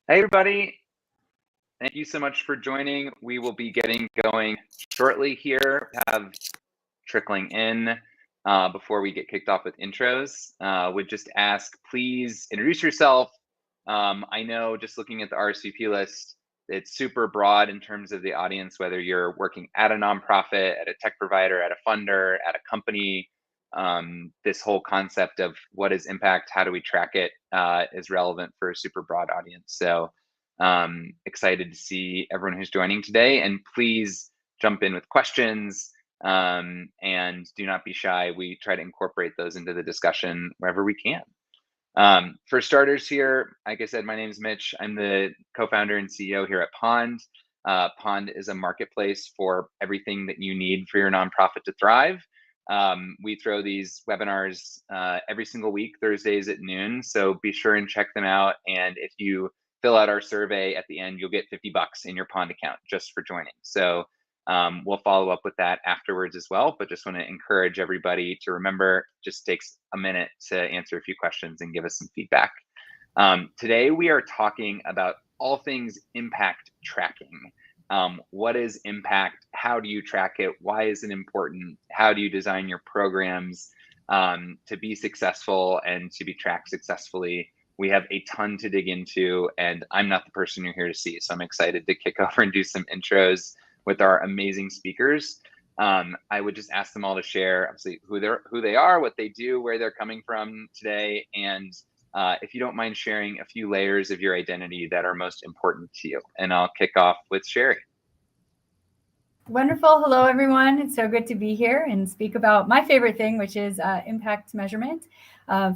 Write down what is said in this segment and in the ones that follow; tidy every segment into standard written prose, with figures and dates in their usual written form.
Hey, everybody. Thank you so much for joining. We will be getting going shortly here. Have trickling in before we get kicked off with intros. Would just ask, please introduce yourself. I know just looking at the RSVP list, it's super broad in terms of the audience, whether you're working at a nonprofit, at a tech provider, at a funder, at a company. This whole concept of what is impact, how do we track it, is relevant for a super broad audience. So excited to see everyone who's joining today, and please jump in with questions, and do not be shy. We try to incorporate those into the discussion wherever we can. For starters here, like I said, my name is Mitch. I'm the co-founder and CEO here at Pond. Pond is a marketplace for everything that you need for your nonprofit to thrive. We throw these webinars every single week, Thursdays at noon. So be sure and check them out. And if you fill out our survey at the end, you'll get $50 in your Pond account just for joining. So we'll follow up with that afterwards as well, but just want to encourage everybody to remember, just takes a minute to answer a few questions and give us some feedback. Today, we are talking about all things impact tracking. What is impact? How do you track it? Why is it important? How do you design your programs to be successful and to be tracked successfully? We have a ton to dig into, and I'm not the person you're here to see. So I'm excited to kick over and do some intros with our amazing speakers. I would just ask them all to share, obviously, who they are, what they do, where they're coming from today, and if you don't mind sharing a few layers of your identity that are most important to you. And I'll kick off with Sherri. Wonderful. Hello, everyone. It's so good to be here and speak about my favorite thing, which is impact measurement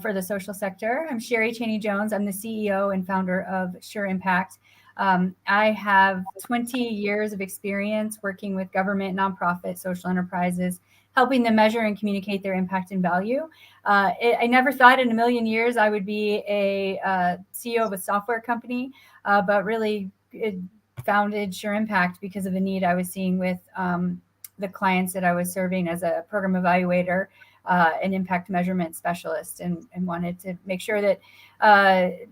for the social sector. I'm Sherri Chaney-Jones. I'm the CEO and founder of Sure Impact. I have 20 years of experience working with government, nonprofit, social enterprises, helping them measure and communicate their impact and value. I never thought in a million years I would be a CEO of a software company, but really founded Sure Impact because of the need I was seeing with the clients that I was serving as a program evaluator, an impact measurement specialist, and wanted to make sure that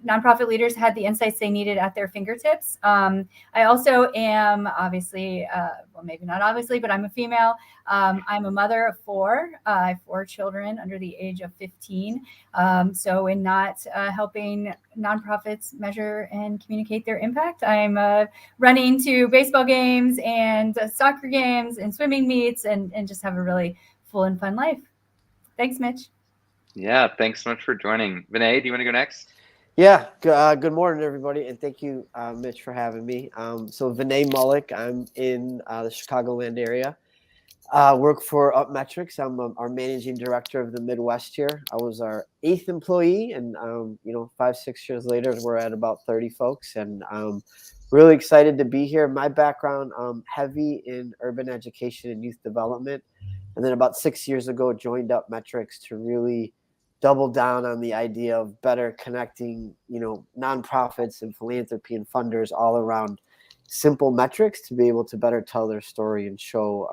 nonprofit leaders had the insights they needed at their fingertips. I also am obviously, well, maybe not obviously, but I'm a female. I'm a mother of four. I have 4 children under the age of 15. So in not helping nonprofits measure and communicate their impact, I'm running to baseball games and soccer games and swimming meets and just have a really full and fun life. Thanks, Mitch. Yeah, thanks so much for joining. Vinay, do you want to go next? Yeah, good morning, everybody, and thank you, Mitch, for having me. So Vinay Mullick, I'm in the Chicagoland area. Work for UpMetrics. I'm our managing director of the Midwest here. I was our 8th employee, and 5-6 years later, we're at about 30 folks, and really excited to be here. My background, heavy in urban education and youth development, and then about 6 years ago, joined UpMetrics to really double down on the idea of better connecting, nonprofits and philanthropy and funders all around simple metrics to be able to better tell their story and show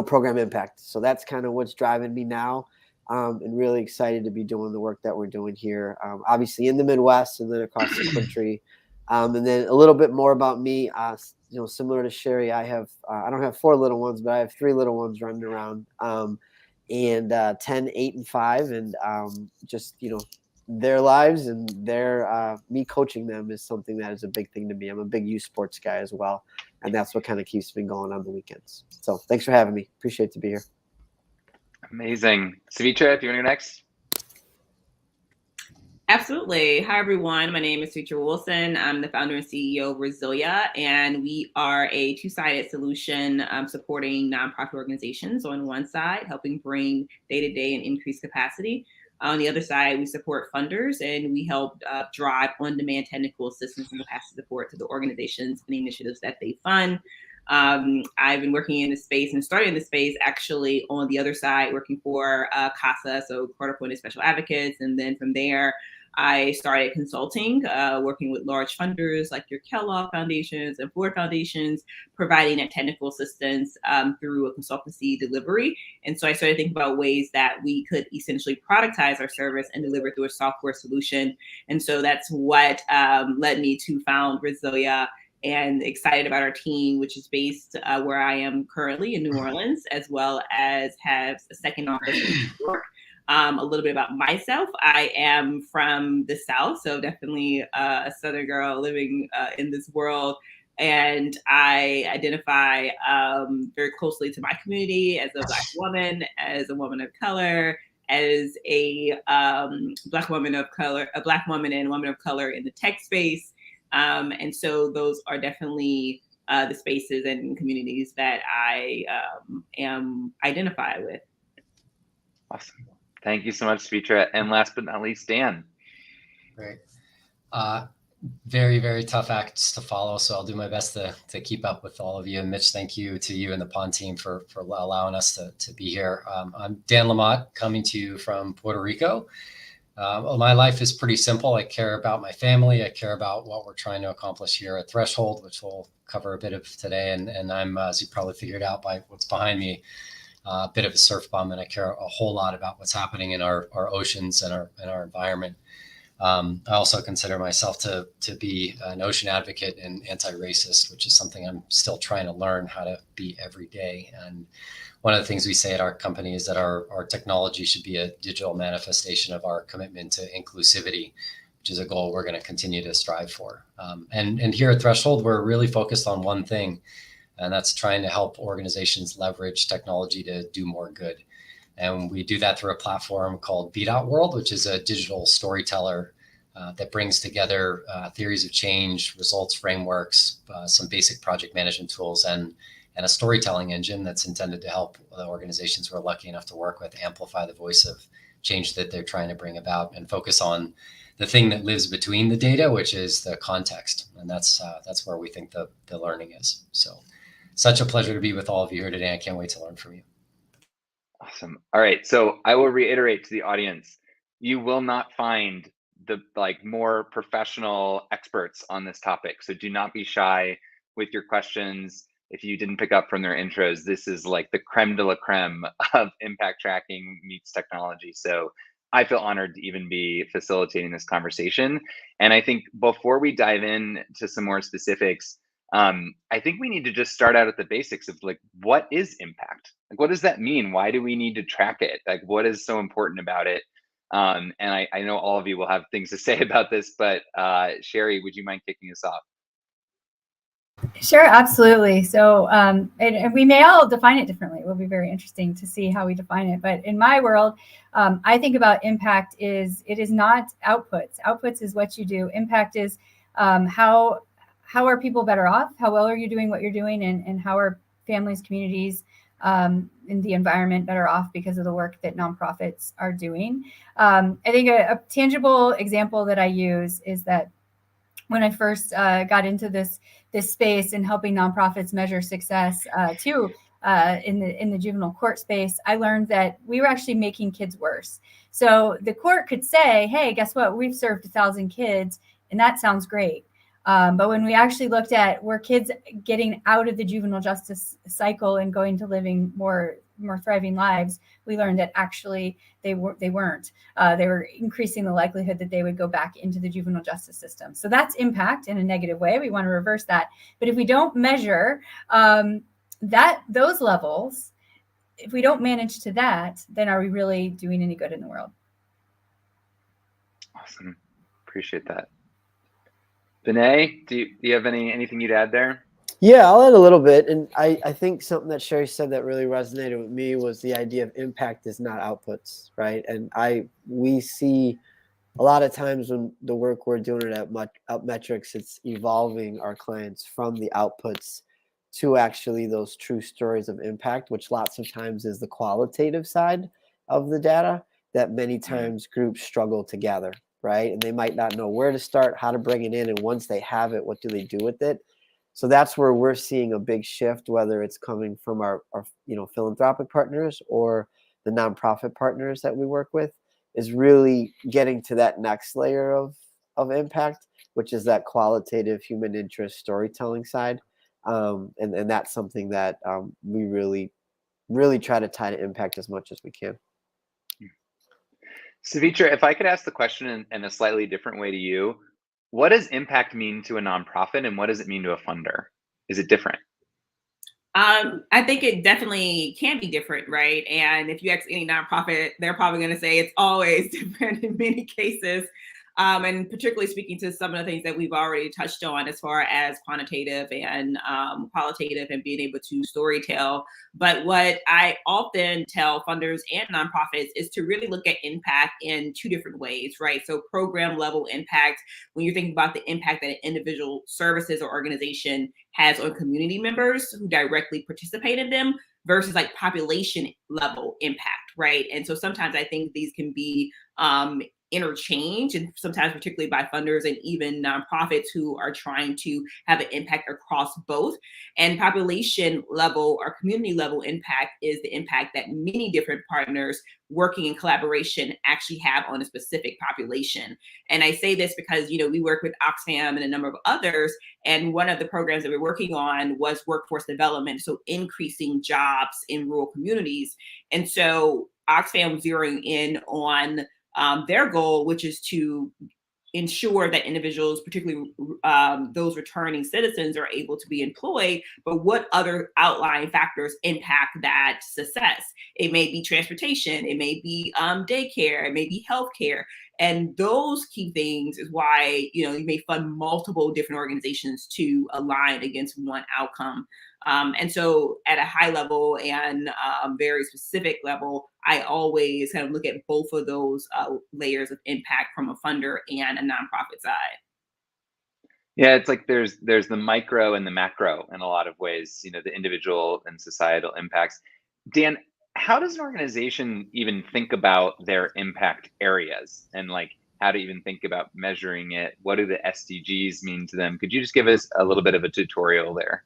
program impact. So that's kind of what's driving me now, and really excited to be doing the work that we're doing here, obviously in the Midwest and then across the country. And then a little bit more about me, similar to Sherri, I don't have 4 little ones, but I have 3 little ones running around, and 10, 8, and 5, and just their lives and their me coaching them is something that is a big thing to me. I'm a big youth sports guy as well, and that's what kind of keeps me going on the weekends. So thanks for having me. Appreciate to be here. Amazing. Savitra, do you want to go next? Absolutely. Hi, everyone. My name is Savitra Wilson. I'm the founder and CEO of Resilia, and we are a 2-sided solution supporting nonprofit organizations on one side, helping bring day-to-day and increased capacity. On the other side, we support funders, and we help drive on-demand technical assistance and capacity support to the organizations and initiatives that they fund. I've been working in this space and started in this space actually on the other side, working for CASA, so Court-Appointed Special Advocates, and then from there, I started consulting, working with large funders like your Kellogg Foundations and Ford Foundations, providing that technical assistance through a consultancy delivery. And so I started thinking about ways that we could essentially productize our service and deliver through a software solution. And so that's what led me to found Resilia, and excited about our team, which is based where I am currently in New Orleans, as well as have a second office in New York. A little bit about myself. I am from the South, so definitely a Southern girl living in this world. And I identify very closely to my community as a Black woman, as a woman of color, as a Black woman of color, a Black woman and woman of color in the tech space. And so those are definitely the spaces and communities that I am identified with. Awesome. Thank you so much, Svitra. And last but not least, Dan. Great. Very, very tough acts to follow. So I'll do my best to keep up with all of you. And Mitch, thank you to you and the Pond team for allowing us to be here. I'm Dan Lamott, coming to you from Puerto Rico. Well, my life is pretty simple. I care about my family. I care about what we're trying to accomplish here at Threshold, which we'll cover a bit of today. And I'm, as you probably figured out by what's behind me, a bit of a surf bum, and I care a whole lot about what's happening in our oceans and our environment. I also consider myself to be an ocean advocate and anti-racist, which is something I'm still trying to learn how to be every day. And one of the things we say at our company is that our technology should be a digital manifestation of our commitment to inclusivity, which is a goal we're going to continue to strive for. And here at Threshold, we're really focused on one thing, and that's trying to help organizations leverage technology to do more good. And we do that through a platform called World, which is a digital storyteller that brings together theories of change, results frameworks, some basic project management tools, and a storytelling engine that's intended to help the organizations we're lucky enough to work with amplify the voice of change that they're trying to bring about and focus on the thing that lives between the data, which is the context. And that's where we think the learning is. So such a pleasure to be with all of you here today. I can't wait to learn from you. Awesome. All right. So I will reiterate to the audience, you will not find the more professional experts on this topic. So do not be shy with your questions. If you didn't pick up from their intros, this is like the creme de la creme of impact tracking meets technology. So I feel honored to even be facilitating this conversation. And I think before we dive in to some more specifics, I think we need to just start out at the basics of what is impact? What does that mean? Why do we need to track it? What is so important about it? And I know all of you will have things to say about this, but Sherri, would you mind kicking us off? Sure, absolutely. So, and we may all define it differently. It will be very interesting to see how we define it. But in my world, I think about impact it is not outputs. Outputs is what you do. Impact is how are people better off? How well are you doing what you're doing? And how are families, communities, in the environment better off because of the work that nonprofits are doing? I think a tangible example that I use is that when I first got into this space and helping nonprofits measure success in the juvenile court space, I learned that we were actually making kids worse. So the court could say, hey, guess what? We've served 1,000 kids, and that sounds great. But when we actually looked at were kids getting out of the juvenile justice cycle and going to living more thriving lives, we learned that actually they weren't. They were increasing the likelihood that they would go back into the juvenile justice system. So that's impact in a negative way. We want to reverse that. But if we don't measure those levels, if we don't manage to that, then are we really doing any good in the world? Awesome. Appreciate that. Vinay, do you have anything you'd add there? Yeah, I'll add a little bit. And I think something that Sherri said that really resonated with me was the idea of impact is not outputs, right? And we see a lot of times when the work we're doing at Metrics, it's evolving our clients from the outputs to actually those true stories of impact, which lots of times is the qualitative side of the data that many times groups struggle to gather, right? And they might not know where to start, how to bring it in. And once they have it, what do they do with it? So that's where we're seeing a big shift, whether it's coming from our philanthropic partners or the nonprofit partners that we work with, is really getting to that next layer of impact, which is that qualitative human interest storytelling side. And that's something that we really try to tie to impact as much as we can. Savitra, if I could ask the question in a slightly different way to you, what does impact mean to a nonprofit and what does it mean to a funder? Is it different? I think it definitely can be different, right? And if you ask any nonprofit, they're probably going to say it's always different in many cases. And particularly speaking to some of the things that we've already touched on as far as quantitative and qualitative and being able to storytell. But what I often tell funders and nonprofits is to really look at impact in two different ways, right? So program level impact, when you're thinking about the impact that an individual services or organization has on community members who directly participate in them, versus like population level impact, right? And so sometimes I think these can be interchange, and sometimes particularly by funders and even nonprofits who are trying to have an impact across both. And population level or community level impact is the impact that many different partners working in collaboration actually have on a specific population. And I say this because, you know, we work with Oxfam and a number of others, and one of the programs that we're working on was workforce development, so increasing jobs in rural communities. And so Oxfam zeroing in on their goal, which is to ensure that individuals, particularly those returning citizens, are able to be employed, but what other outlying factors impact that success? It may be transportation, it may be daycare, it may be healthcare. And those key things is why, you know, you may fund multiple different organizations to align against one outcome. And so at a high level and very specific level, I always kind of look at both of those layers of impact from a funder and a nonprofit side. Yeah, it's like there's the micro and the macro in a lot of ways, you know, the individual and societal impacts. Dan, how does an organization even think about their impact areas and like how to even think about measuring it? What do the SDGs mean to them? Could you just give us a little bit of a tutorial there?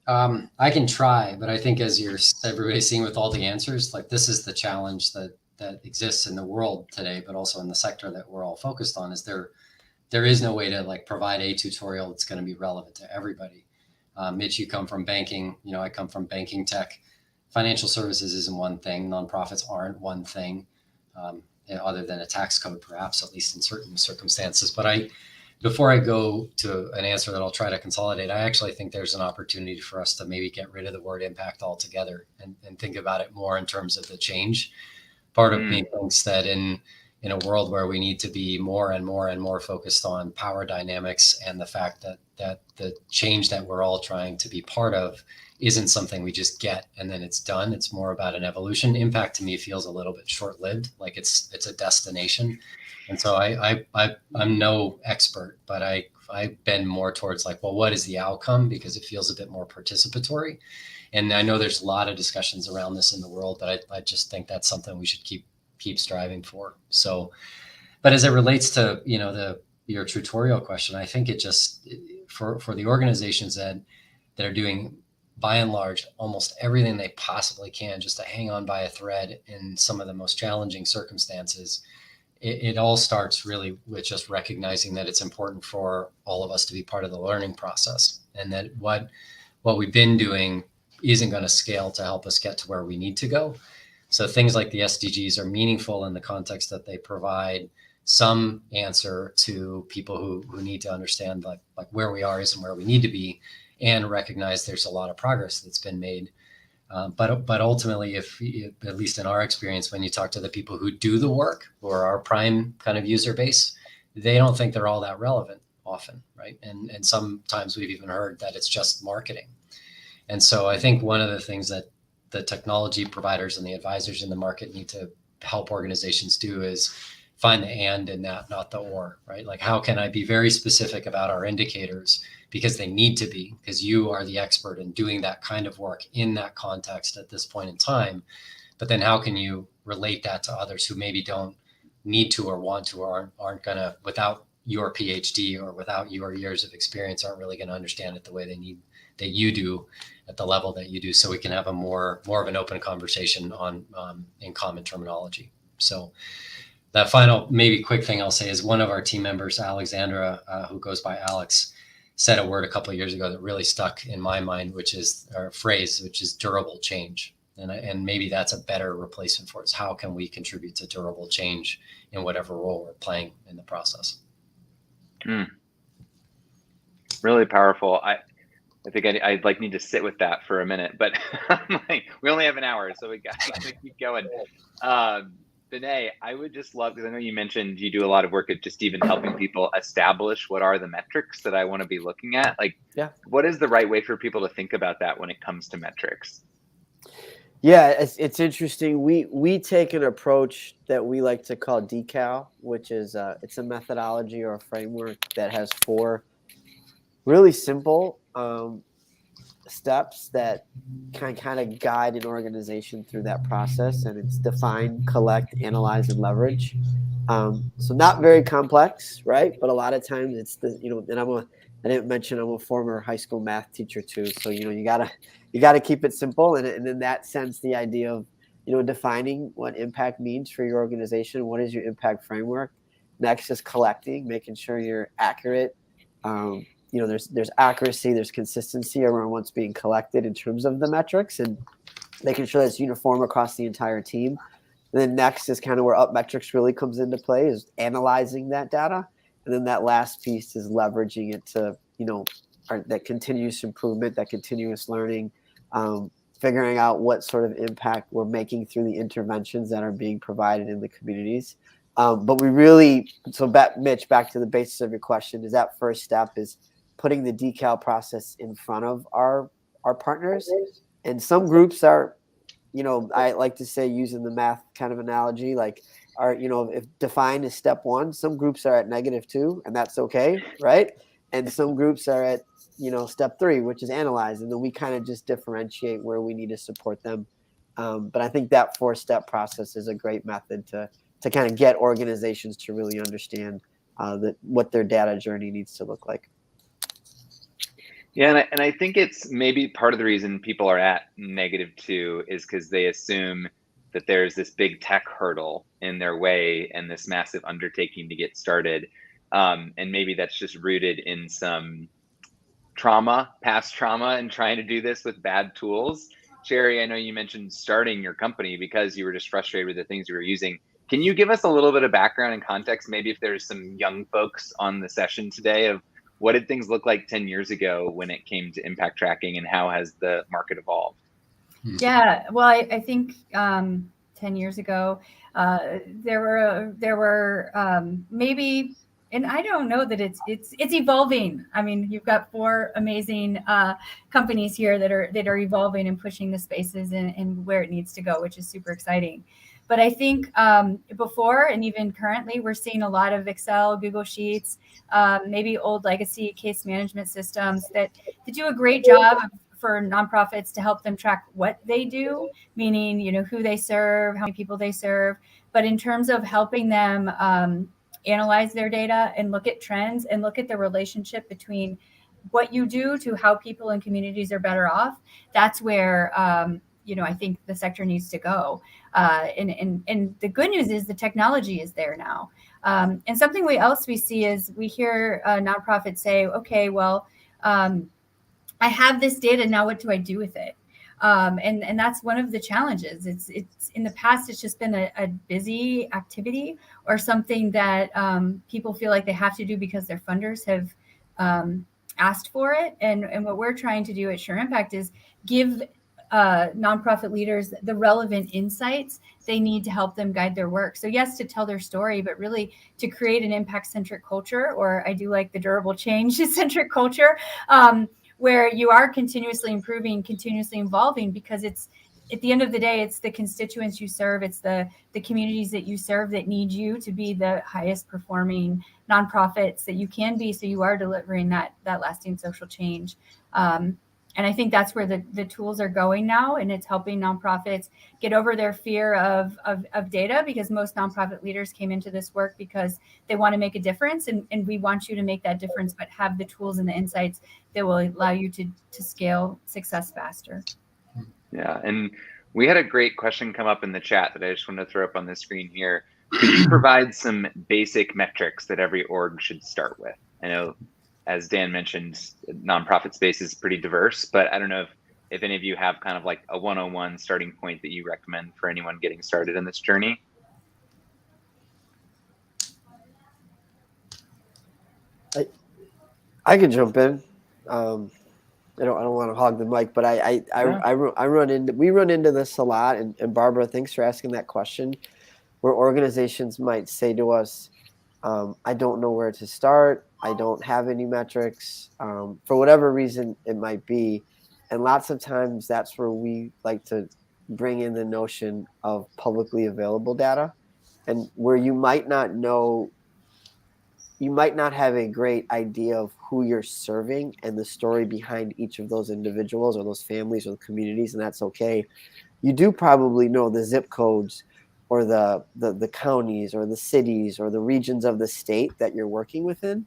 I can try, but I think as everybody's seeing with all the answers, like this is the challenge that exists in the world today, but also in the sector that we're all focused on, is there is no way to like provide a tutorial that's going to be relevant to everybody. Mitch, you come from banking, you know, I come from banking tech. Financial services isn't one thing. Nonprofits aren't one thing, other than a tax code, perhaps, at least in certain circumstances. But before I go to an answer that I'll try to consolidate, I actually think there's an opportunity for us to maybe get rid of the word impact altogether and think about it more in terms of the change. Part of me thinks that in a world where we need to be more and more and more focused on power dynamics and the fact that the change that we're all trying to be part of isn't something we just get and then it's done. It's more about an evolution. Impact to me feels a little bit short-lived, like it's a destination. And so I'm no expert, but I bend more towards like, well, what is the outcome? Because it feels a bit more participatory. And I know there's a lot of discussions around this in the world, but I just think that's something we should keep striving for. So, but as it relates to, you know, your tutorial question, I think it just, for the organizations that are doing by and large almost everything they possibly can just to hang on by a thread in some of the most challenging circumstances, it all starts really with just recognizing that it's important for all of us to be part of the learning process, and that what we've been doing isn't going to scale to help us get to where we need to go. So things like the SDGs are meaningful in the context that they provide some answer to people who need to understand like where we are isn't where we need to be, and recognize there's a lot of progress that's been made. But ultimately, if at least in our experience, when you talk to the people who do the work or our prime kind of user base, they don't think they're all that relevant often, right? And sometimes we've even heard that it's just marketing. And so I think one of the things that the technology providers and the advisors in the market need to help organizations do is find the and in that, not the or, right? Like, how can I be very specific about our indicators? Because they need to be, because you are the expert in doing that kind of work in that context at this point in time. But then how can you relate that to others who maybe don't need to or want to or aren't going to, without your PhD or without your years of experience, aren't really going to understand it the way that you do at the level that you do, so we can have a more of an open conversation on in common terminology. So That final, maybe quick thing I'll say is one of our team members, Alexandra, who goes by Alex, said a word a couple of years ago that really stuck in my mind, which is our phrase, which is durable change. And maybe that's a better replacement for it. How can we contribute to durable change in whatever role we're playing in the process? Really powerful. I think I like need to sit with that for a minute, but like, we only have an hour, so we got to keep going. Vinay, I would just love, because I know you mentioned you do a lot of work at just even helping people establish what are the metrics that I want to be looking at. Like, what is the right way for people to think about that when it comes to metrics? Yeah, it's interesting. We take an approach that we like to call DECAL, which is it's a methodology or a framework that has 4 really simple steps that can kind of guide an organization through that process. And it's define, collect, analyze, and leverage. So not very complex, right? But a lot of times it's the, and I didn't mention I'm a former high school math teacher too. So, you gotta keep it simple. And in that sense, the idea of, defining what impact means for your organization. What is your impact framework? Next is collecting, making sure you're accurate. There's accuracy, there's consistency around what's being collected in terms of the metrics, and making sure that's uniform across the entire team. And then next is kind of where UpMetrics really comes into play, is analyzing that data. And then that last piece is leveraging it to, that continuous improvement, that continuous learning, figuring out what sort of impact we're making through the interventions that are being provided in the communities. But we really, Mitch, back to the basis of your question, is that first step is putting the decal process in front of our partners. And some groups are, I like to say, using the math kind of analogy, like if define is step 1, some groups are at -2, and that's okay, right? And some groups are at, step 3, which is analyze. And then we kind of just differentiate where we need to support them. But I think that 4-step process is a great method to kind of get organizations to really understand what their data journey needs to look like. Yeah, and I think it's maybe part of the reason people are at -2 is because they assume that there's this big tech hurdle in their way and this massive undertaking to get started. And maybe that's just rooted in some past trauma, and trying to do this with bad tools. Sherri, I know you mentioned starting your company because you were just frustrated with the things you were using. Can you give us a little bit of background and context, maybe if there's some young folks on the session today, of what did things look like 10 years ago when it came to impact tracking, and how has the market evolved? Yeah, well, I think 10 years ago, there were maybe, and I don't know that it's evolving. I mean, you've got 4 amazing companies here that are evolving and pushing the spaces and where it needs to go, which is super exciting. But I think before and even currently, we're seeing a lot of Excel, Google Sheets, maybe old legacy case management systems that do a great job for nonprofits to help them track what they do, meaning, who they serve, how many people they serve. But in terms of helping them analyze their data and look at trends and look at the relationship between what you do to how people and communities are better off, that's where I think the sector needs to go. And the good news is the technology is there now. And something else we see is we hear nonprofits say, okay, well, I have this data, now what do I do with it? And that's one of the challenges. It's in the past, it's just been a busy activity or something that people feel like they have to do because their funders have asked for it. And what we're trying to do at Sure Impact is give nonprofit leaders the relevant insights they need to help them guide their work. So yes, to tell their story, but really to create an impact-centric culture, or I do like the durable change-centric culture, where you are continuously improving, continuously evolving, because it's, at the end of the day, it's the constituents you serve, it's the communities that you serve that need you to be the highest performing nonprofits that you can be, so you are delivering that lasting social change. And I think that's where the tools are going now, and it's helping nonprofits get over their fear of data, because most nonprofit leaders came into this work because they want to make a difference, and we want you to make that difference, but have the tools and the insights that will allow you to scale success faster. Yeah, and we had a great question come up in the chat that I just want to throw up on the screen here could you provide some basic metrics that every org should start with? I know, as Dan mentioned, nonprofit space is pretty diverse, but I don't know if any of you have kind of like a 101 starting point that you recommend for anyone getting started in this journey. I can jump in. I don't want to hog the mic, but we run into this a lot. And Barbara, thanks for asking that question, where organizations might say to us, I don't know where to start. I don't have any metrics, for whatever reason it might be. And lots of times that's where we like to bring in the notion of publicly available data, and where you might not have a great idea of who you're serving and the story behind each of those individuals or those families or communities, and that's okay. You do probably know the zip codes or the counties or the cities or the regions of the state that you're working within.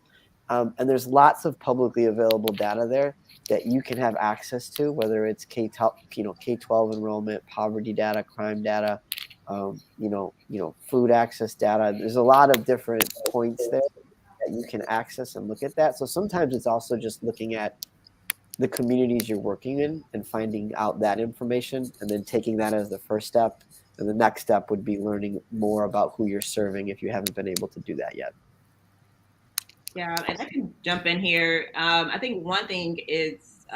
And there's lots of publicly available data there that you can have access to, whether it's K-12 enrollment, poverty data, crime data, food access data. There's a lot of different points there that you can access and look at that. So sometimes it's also just looking at the communities you're working in and finding out that information and then taking that as the first step. And the next step would be learning more about who you're serving if you haven't been able to do that yet. Yeah, and I can jump in here. I think one thing is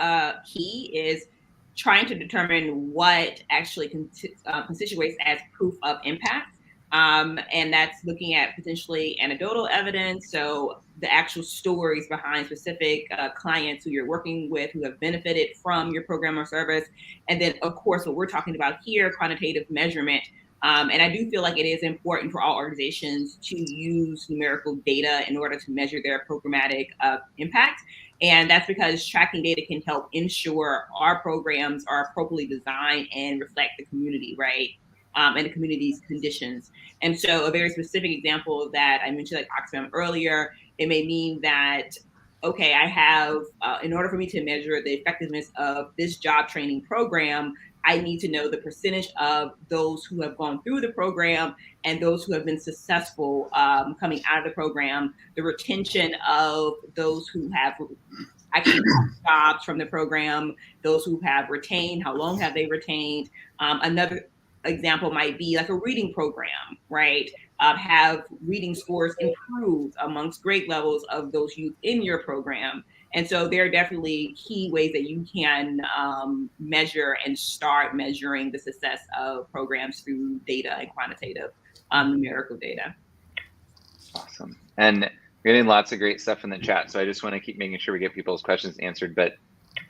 key is trying to determine what actually constitutes as proof of impact. And that's looking at potentially anecdotal evidence. So the actual stories behind specific clients who you're working with who have benefited from your program or service. And then, of course, what we're talking about here, quantitative measurement. And I do feel like it is important for all organizations to use numerical data in order to measure their programmatic impact. And that's because tracking data can help ensure our programs are appropriately designed and reflect the community, right? And the community's conditions. And so a very specific example that I mentioned, like Oxfam earlier, it may mean that, okay, I have, in order for me to measure the effectiveness of this job training program, I need to know the percentage of those who have gone through the program and those who have been successful coming out of the program, the retention of those who have actually jobs from the program, those who have retained, how long have they retained. Another example might be like a reading program, right? Have reading scores improved amongst grade levels of those youth in your program? And so there are definitely key ways that you can measure and start measuring the success of programs through data and quantitative numerical data. Awesome. And we're getting lots of great stuff in the chat. So I just want to keep making sure we get people's questions answered. But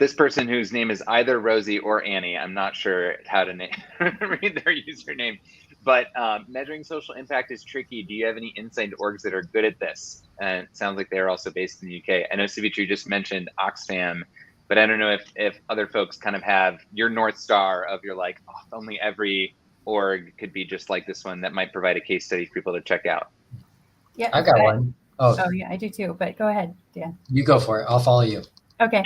this person whose name is either Rosie or Annie, I'm not sure how to read their username, but measuring social impact is tricky. Do you have any insight into orgs that are good at this? And it sounds like they're also based in the UK. I know Savitri just mentioned Oxfam, but I don't know if other folks kind of have your North Star of your like, oh, if only every org could be just like this one, that might provide a case study for people to check out. Yeah, I got one. Oh yeah, I do too, but go ahead, Dan. You go for it. I'll follow you. Okay.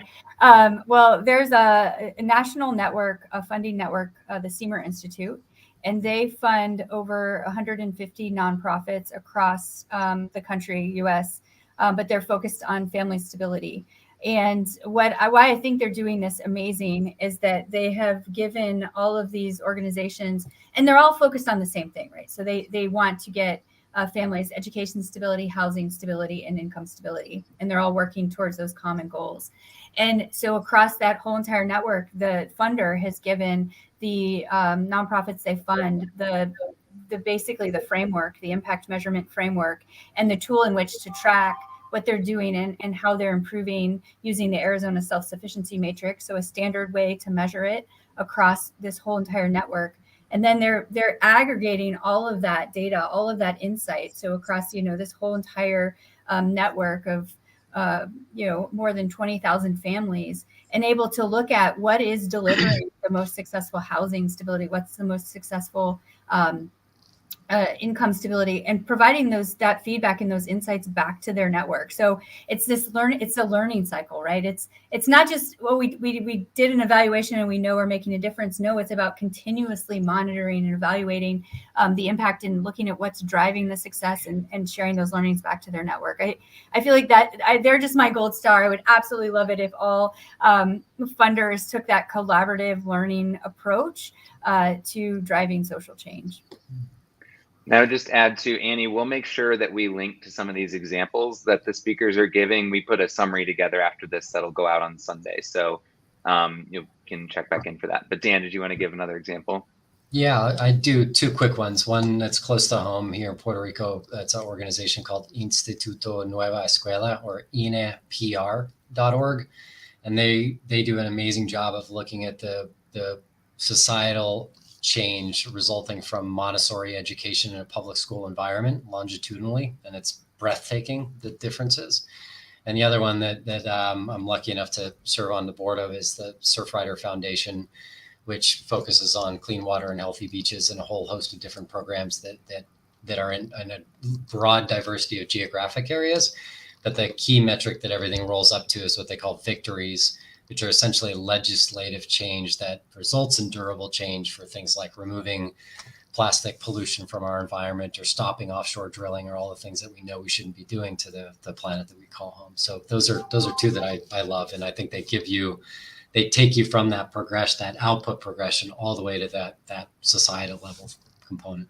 Well, there's a national network, a funding network, the Seymour Institute, and they fund over 150 nonprofits across the country, US, but they're focused on family stability. And why I think they're doing this amazing is that they have given all of these organizations, and they're all focused on the same thing, right? So they want to get families, education stability, housing stability, and income stability. And they're all working towards those common goals. And so across that whole entire network, the funder has given the nonprofits they fund the basically the framework, the impact measurement framework, and the tool in which to track what they're doing and how they're improving using the Arizona Self-Sufficiency Matrix. So a standard way to measure it across this whole entire network. And then they're aggregating all of that data, all of that insight. So across, this whole entire network of, more than 20,000 families, and able to look at what is delivering the most successful housing stability, what's the most successful income stability, and providing that feedback and those insights back to their network. So it's a learning cycle, right? It's not just, well, we did an evaluation and we know we're making a difference. No, it's about continuously monitoring and evaluating the impact and looking at what's driving the success and sharing those learnings back to their network. I feel like they're just my gold star. I would absolutely love it if all funders took that collaborative learning approach to driving social change. Now, just add to Annie, we'll make sure that we link to some of these examples that the speakers are giving. We put a summary together after this that'll go out on Sunday. So you can check back in for that. But Dan, did you want to give another example? Yeah, I do two quick ones. One that's close to home here in Puerto Rico. That's an organization called Instituto Nueva Escuela, or INEPR.org. And they do an amazing job of looking at the societal change resulting from Montessori education in a public school environment longitudinally, and it's breathtaking, the differences. And the other one that I'm lucky enough to serve on the board of is the Surfrider Foundation, which focuses on clean water and healthy beaches and a whole host of different programs that are in a broad diversity of geographic areas. But the key metric that everything rolls up to is what they call victories, which are essentially legislative change that results in durable change for things like removing plastic pollution from our environment or stopping offshore drilling, or all the things that we know we shouldn't be doing to the planet that we call home. So those are two that I love. And I think they take you from that progression, that output progression, all the way to that societal level component.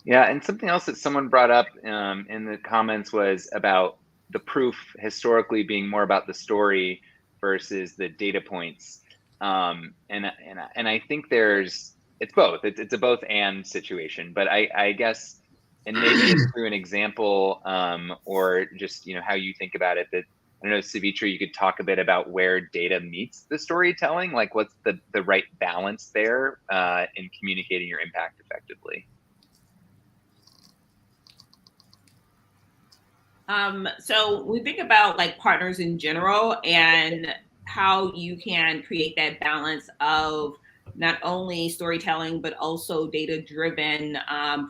Yeah, and something else that someone brought up in the comments was about the proof historically being more about the story versus the data points. And I think it's both. It's a both and situation. But I guess, and maybe it's through an example or just how you think about it. That I don't know, Savitra, you could talk a bit about where data meets the storytelling. Like, what's the right balance there in communicating your impact effectively? So we think about like partners in general and how you can create that balance of not only storytelling, but also data-driven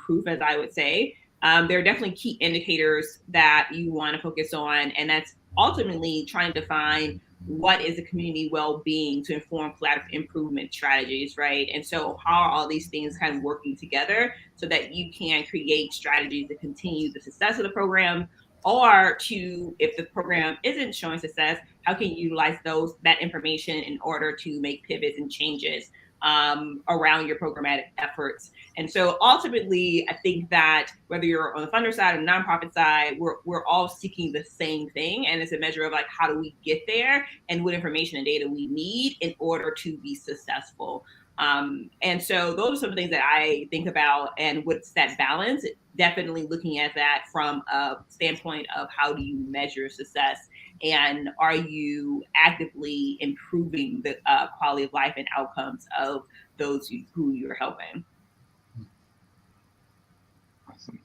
proof, as I would say. There are definitely key indicators that you want to focus on, and that's ultimately trying to find what is the community well-being to inform collaborative improvement strategies, right? And so how are all these things kind of working together so that you can create strategies to continue the success of the program, or if the program isn't showing success, how can you utilize that information in order to make pivots and changes around your programmatic efforts. And so ultimately, I think that whether you're on the funder side or the nonprofit side, we're all seeking the same thing. And it's a measure of like, how do we get there and what information and data we need in order to be successful. And so those are some things that I think about, and what's that balance? Definitely looking at that from a standpoint of how do you measure success, and are you actively improving the quality of life and outcomes of those who you're helping. Awesome.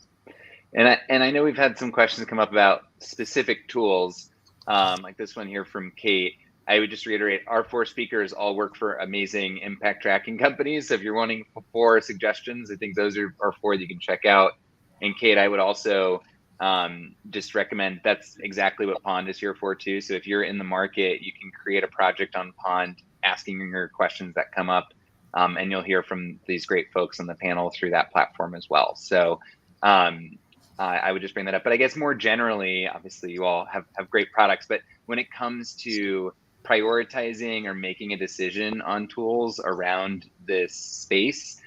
And I know we've had some questions come up about specific tools, like this one here from Kate. I would just reiterate, our 4 speakers all work for amazing impact tracking companies. So if you're wanting 4 suggestions, I think those are 4 that you can check out. And Kate, I would also just recommend, that's exactly what Pond is here for too. So if you're in the market, you can create a project on Pond, asking your questions that come up, and you'll hear from these great folks on the panel through that platform as well. So I would just bring that up. But I guess more generally, obviously you all have great products, but when it comes to prioritizing or making a decision on tools around this space,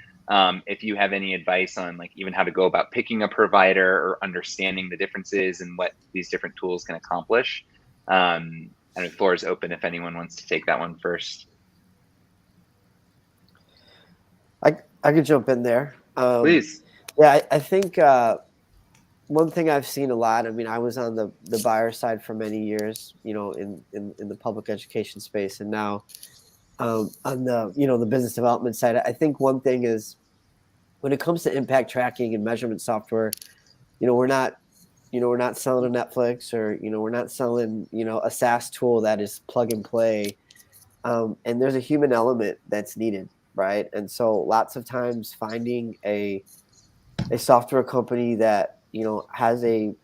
if you have any advice on like even how to go about picking a provider or understanding the differences and what these different tools can accomplish, and the floor is open if anyone wants to take that one first. I could jump in there. Please. Yeah, I think one thing I've seen a lot, I mean, I was on the buyer side for many years, in the public education space, and now on the, the business development side. I think one thing is when it comes to impact tracking and measurement software, we're not selling a Netflix, or, we're not selling, a SaaS tool that is plug and play. And there's a human element that's needed. right? And so lots of times finding a software company that, has a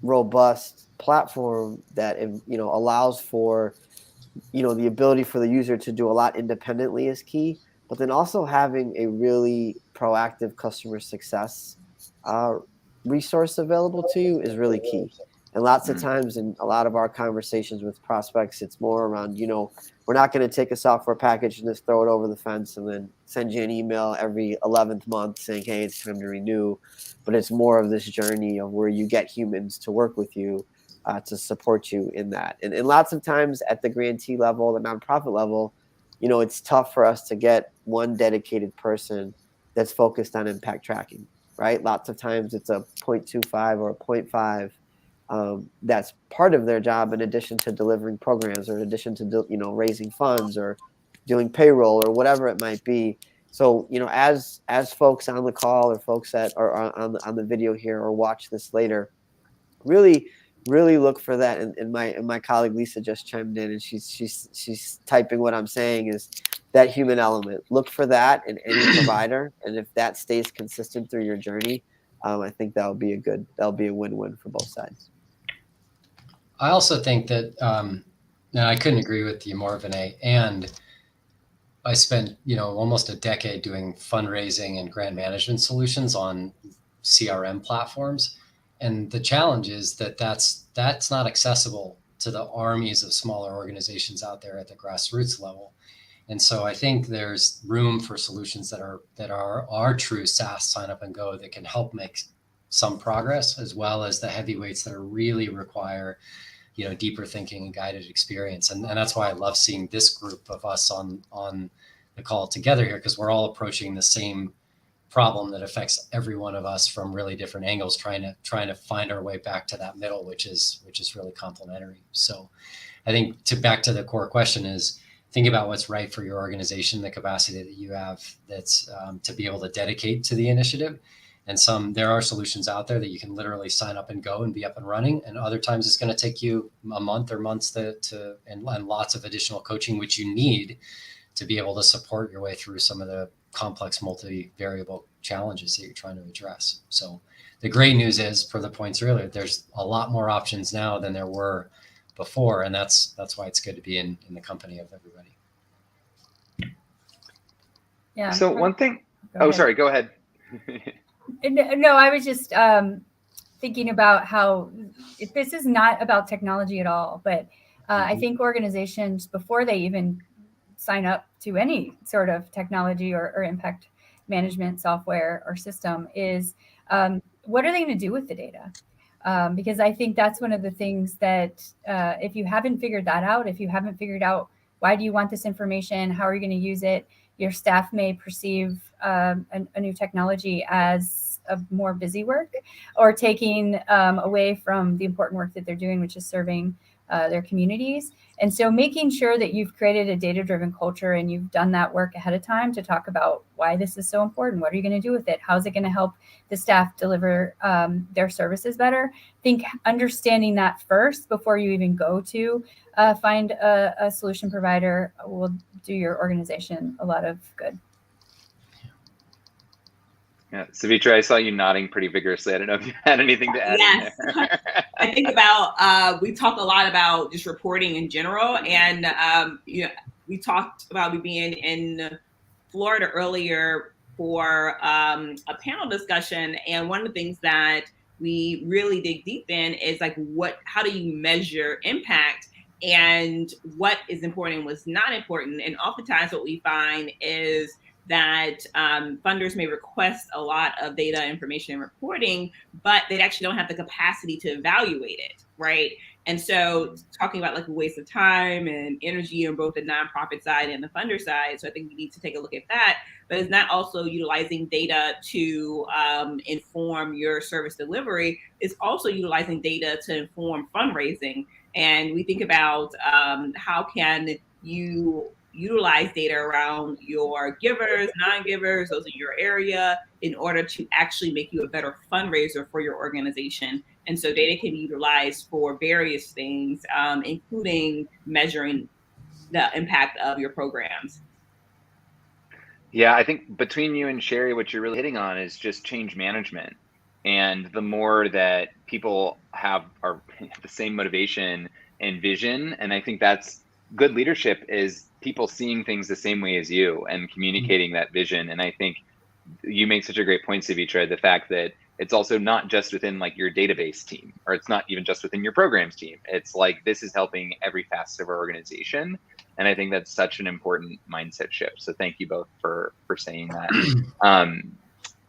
robust platform that, allows for, the ability for the user to do a lot independently is key, but then also having a really proactive customer success resource available to you is really key. And lots of times in a lot of our conversations with prospects, it's more around, we're not going to take a software package and just throw it over the fence and then send you an email every 11th month saying, hey, it's time to renew. But it's more of this journey of where you get humans to work with you to support you in that. And lots of times at the grantee level, the nonprofit level, it's tough for us to get one dedicated person that's focused on impact tracking, right? Lots of times it's a 0.25 or a 0.5 that's part of their job in addition to delivering programs or in addition to, raising funds or doing payroll or whatever it might be. So, as folks on the call or folks that are on the video here or watch this later, really look for that. And my colleague Lisa just chimed in, and she's typing what I'm saying is that human element. Look for that in any provider, and if that stays consistent through your journey, I think that'll be a win-win for both sides. I also think that, and I couldn't agree with you more, Vinay. And I spent, almost a decade doing fundraising and grant management solutions on CRM platforms. And the challenge is that that's not accessible to the armies of smaller organizations out there at the grassroots level. And so I think there's room for solutions that are true SaaS sign up and go that can help make some progress, as well as the heavyweights that are really require, deeper thinking and guided experience. And that's why I love seeing this group of us on the call together here, because we're all approaching the same problem that affects every one of us from really different angles, trying to find our way back to that middle, which is really complementary. So I think back to the core question is, think about what's right for your organization, the capacity that you have that's to be able to dedicate to the initiative. And there are solutions out there that you can literally sign up and go and be up and running. And other times it's going to take you a month or months and lots of additional coaching, which you need to be able to support your way through some of the complex multivariable challenges that you're trying to address. So the great news is, for the points earlier, there's a lot more options now than there were before. And that's why it's good to be in the company of everybody. Yeah. So one thing, sorry, go ahead. No, I was just thinking about how this is not about technology at all, but I think organizations, before they even sign up to any sort of technology or impact management software or system, is what are they going to do with the data? Because I think that's one of the things that if you haven't figured that out, if you haven't figured out why do you want this information, how are you going to use it, your staff may perceive a new technology as a more busy work or taking away from the important work that they're doing, which is serving their communities. And so making sure that you've created a data-driven culture and you've done that work ahead of time to talk about why this is so important. What are you going to do with it? How's it going to help the staff deliver their services better? Think understanding that first before you even go to find a solution provider will do your organization a lot of good. Yeah, Savitra, I saw you nodding pretty vigorously. I don't know if you had anything to add in there. I think about, we talk a lot about just reporting in general. And, we talked about me being in Florida earlier for a panel discussion. And one of the things that we really dig deep in is like, how do you measure impact and what is important and what's not important? And oftentimes what we find is that funders may request a lot of data, information, and reporting, but they actually don't have the capacity to evaluate it, right? And so talking about like a waste of time and energy on both the nonprofit side and the funder side. So I think we need to take a look at that, but it's not also utilizing data to inform your service delivery. It's also utilizing data to inform fundraising. And we think about how can you utilize data around your givers, non-givers, those in your area, in order to actually make you a better fundraiser for your organization. And so data can be utilized for various things, including measuring the impact of your programs. Yeah, I think between you and Sherri, what you're really hitting on is just change management. And the more that people have the same motivation and vision, and I think that's good leadership is people seeing things the same way as you and communicating that vision. And I think you made such a great point, Savitra, the fact that it's also not just within like your database team, or it's not even just within your programs team. It's like this is helping every facet of our organization. And I think that's such an important mindset shift. So thank you both for saying that.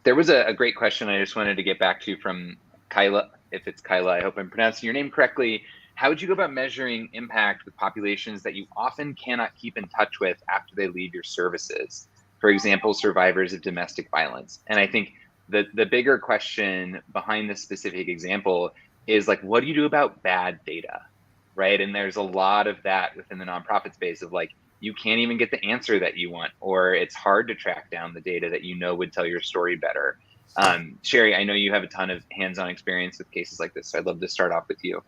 There was a great question I just wanted to get back to from Kyla. If it's Kyla, I hope I'm pronouncing your name correctly. How would you go about measuring impact with populations that you often cannot keep in touch with after they leave your services? For example, survivors of domestic violence. And I think the bigger question behind this specific example is like, what do you do about bad data, right? And there's a lot of that within the nonprofit space of like, you can't even get the answer that you want, or it's hard to track down the data that you know would tell your story better. Sherri, I know you have a ton of hands-on experience with cases like this, so I'd love to start off with you.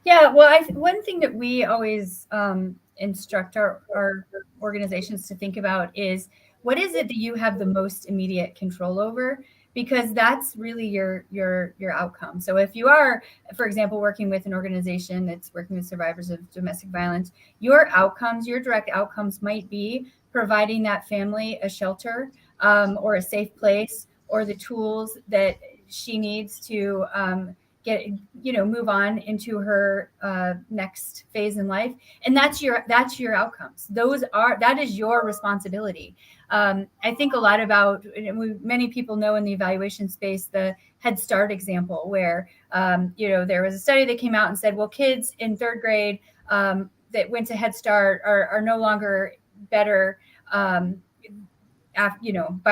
Yeah, well, one thing that we always instruct our organizations to think about is what is it that you have the most immediate control over? Because that's really your outcome. So if you are, for example, working with an organization that's working with survivors of domestic violence, your outcomes, your direct outcomes might be providing that family a shelter or a safe place or the tools that she needs to move on into her next phase in life. And that's your outcomes. That is your responsibility. I think a lot about, many people know in the evaluation space, the Head Start example where, there was a study that came out and said, well, kids in third grade that went to Head Start are no longer better by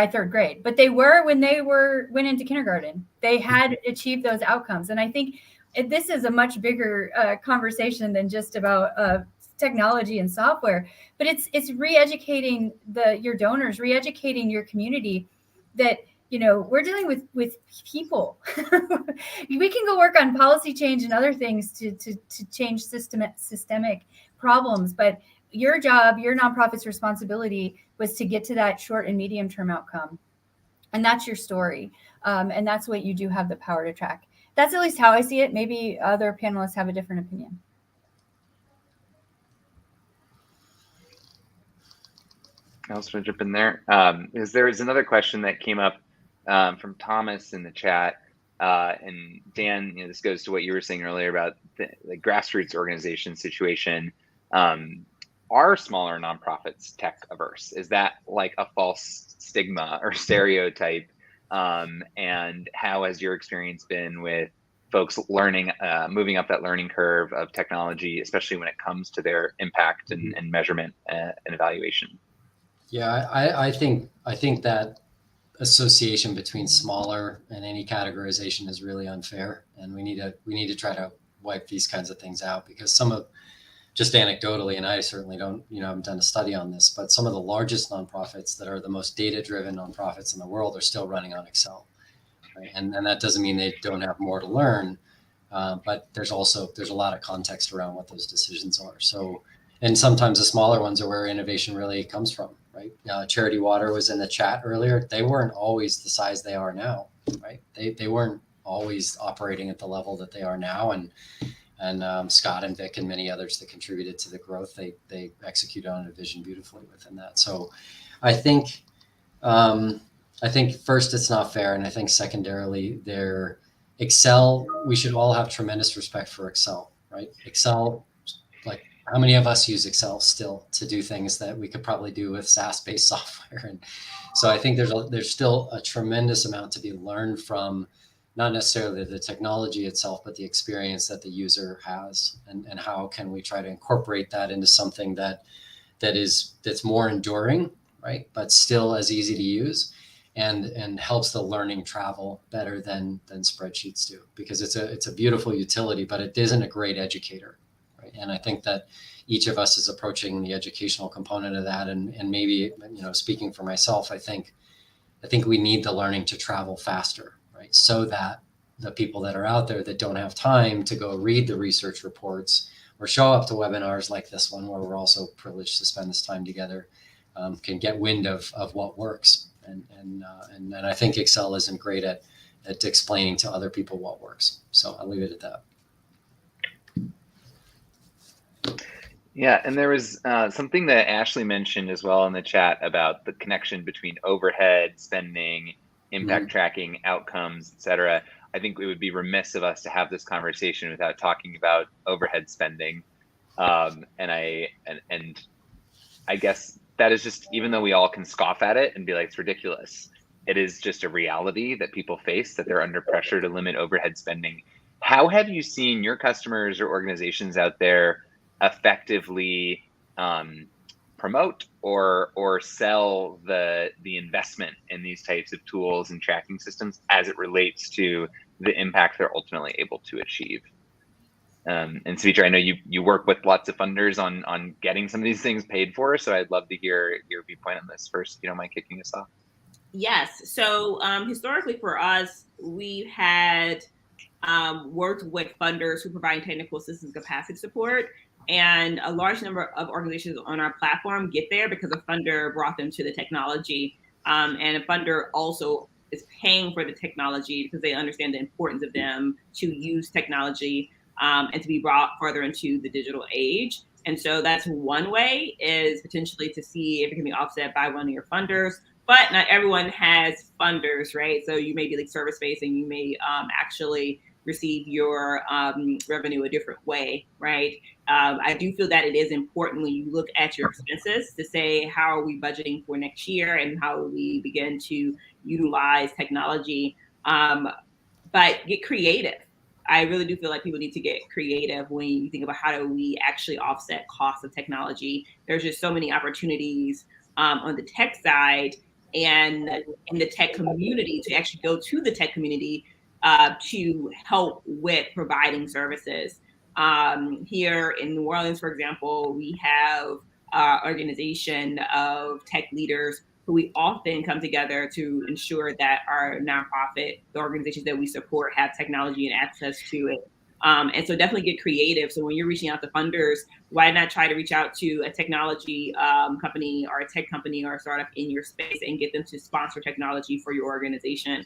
third grade, but they were when they went into kindergarten. They had achieved those outcomes. And I think this is a much bigger conversation than just about technology and software, but it's re-educating your donors, re-educating your community that, we're dealing with people. We can go work on policy change and other things to change systemic problems, but your job, your nonprofit's responsibility was to get to that short and medium term outcome. And that's your story. And that's what you do have the power to track. That's at least how I see it. Maybe other panelists have a different opinion. I also want to jump in there. Because there was another question that came up from Thomas in the chat. And Dan, this goes to what you were saying earlier about the grassroots organization situation. Are smaller nonprofits tech averse? Is that like a false stigma or stereotype? And how has your experience been with folks learning, moving up that learning curve of technology, especially when it comes to their impact and measurement and evaluation? Yeah, I think that association between smaller and any categorization is really unfair, and we need to try to wipe these kinds of things out, because some of, just anecdotally, and I certainly don't, haven't done a study on this, but some of the largest nonprofits that are the most data-driven nonprofits in the world are still running on Excel, right? And that doesn't mean they don't have more to learn, but there's a lot of context around what those decisions are. So, and sometimes the smaller ones are where innovation really comes from, right? Charity Water was in the chat earlier. They weren't always the size they are now, right? They weren't always operating at the level that they are now, and Scott and Vic and many others that contributed to the growth, they executed on a vision beautifully within that. So I think first, it's not fair. And I think secondarily, Excel, we should all have tremendous respect for Excel, right? Excel, like, how many of us use Excel still to do things that we could probably do with SaaS-based software? And so I think there's still a tremendous amount to be learned from, not necessarily the technology itself, but the experience that the user has, and how can we try to incorporate that into something that's more enduring, right? But still as easy to use, and helps the learning travel better than spreadsheets do, because it's a beautiful utility, but it isn't a great educator, right? And I think that each of us is approaching the educational component of that, and maybe, speaking for myself, I think we need the learning to travel faster, right? So that the people that are out there that don't have time to go read the research reports or show up to webinars like this one, where we're also privileged to spend this time together, can get wind of what works. And I think Excel isn't great at explaining to other people what works. So I'll leave it at that. Yeah, and there was something that Ashley mentioned as well in the chat about the connection between overhead spending, impact tracking, outcomes, et cetera. I think it would be remiss of us to have this conversation without talking about overhead spending. And I guess that is just, even though we all can scoff at it and be like, it's ridiculous, it is just a reality that people face, that they're under pressure to limit overhead spending. How have you seen your customers or organizations out there effectively promote or sell the investment in these types of tools and tracking systems as it relates to the impact they're ultimately able to achieve? And Savitra, I know you work with lots of funders on getting some of these things paid for, so I'd love to hear your viewpoint on this first, if you don't mind kicking us off. Yes. So historically for us, we've had worked with funders who provide technical assistance capacity support. And a large number of organizations on our platform get there because a funder brought them to the technology. And a funder also is paying for the technology because they understand the importance of them to use technology and to be brought further into the digital age. And so that's one way, is potentially to see if it can be offset by one of your funders. But not everyone has funders, right? So you may be like service-based and you may actually receive your revenue a different way, right? I do feel that it is important when you look at your expenses to say, how are we budgeting for next year and how do we begin to utilize technology? But get creative. I really do feel like people need to get creative when you think about how do we actually offset costs of technology. There's just so many opportunities on the tech side and in the tech community to actually go to the tech community to help with providing services. Here in New Orleans, for example, we have an organization of tech leaders who we often come together to ensure that our nonprofit, the organizations that we support, have technology and access to it. And so definitely get creative. So when you're reaching out to funders, why not try to reach out to a technology company or a tech company or a startup in your space and get them to sponsor technology for your organization?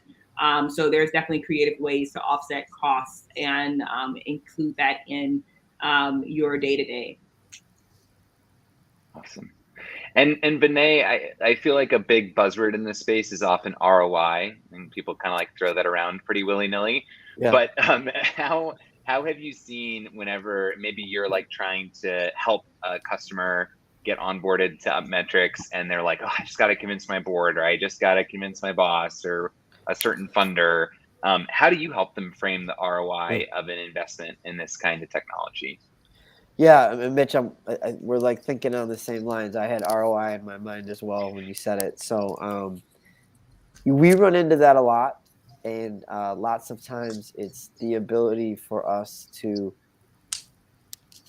So there's definitely creative ways to offset costs and include that in your day-to-day. Awesome. And Vinay, I feel like a big buzzword in this space is often ROI, and people kind of like throw that around pretty willy-nilly. Yeah. But how have you seen, whenever maybe you're like trying to help a customer get onboarded to Upmetrics and they're like, oh, I just got to convince my board, or I just got to convince my boss or a certain funder, how do you help them frame the ROI of an investment in this kind of technology? Yeah, I mean, Mitch, we're like thinking on the same lines. I had ROI in my mind as well when you said it. So we run into that a lot, and lots of times it's the ability for us to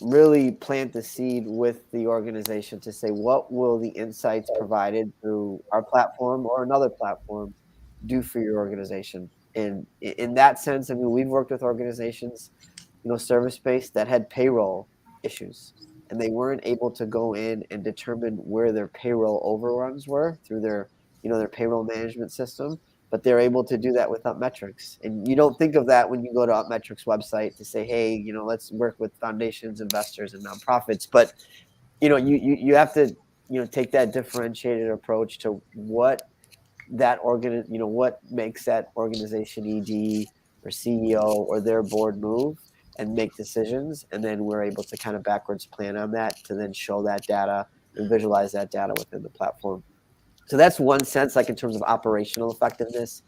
really plant the seed with the organization to say, what will the insights provided through our platform or another platform do for your organization? And in that sense, I mean, we've worked with organizations, service-based, that had payroll issues, and they weren't able to go in and determine where their payroll overruns were through their payroll management system, but they're able to do that with Upmetrics. And you don't think of that when you go to Upmetrics website to say, hey, let's work with foundations, investors, and nonprofits. But you have to take that differentiated approach to what that what makes that organization ED or CEO or their board move and make decisions, and then we're able to kind of backwards plan on that to then show that data and visualize that data within the platform. So that's one sense, like in terms of operational effectiveness.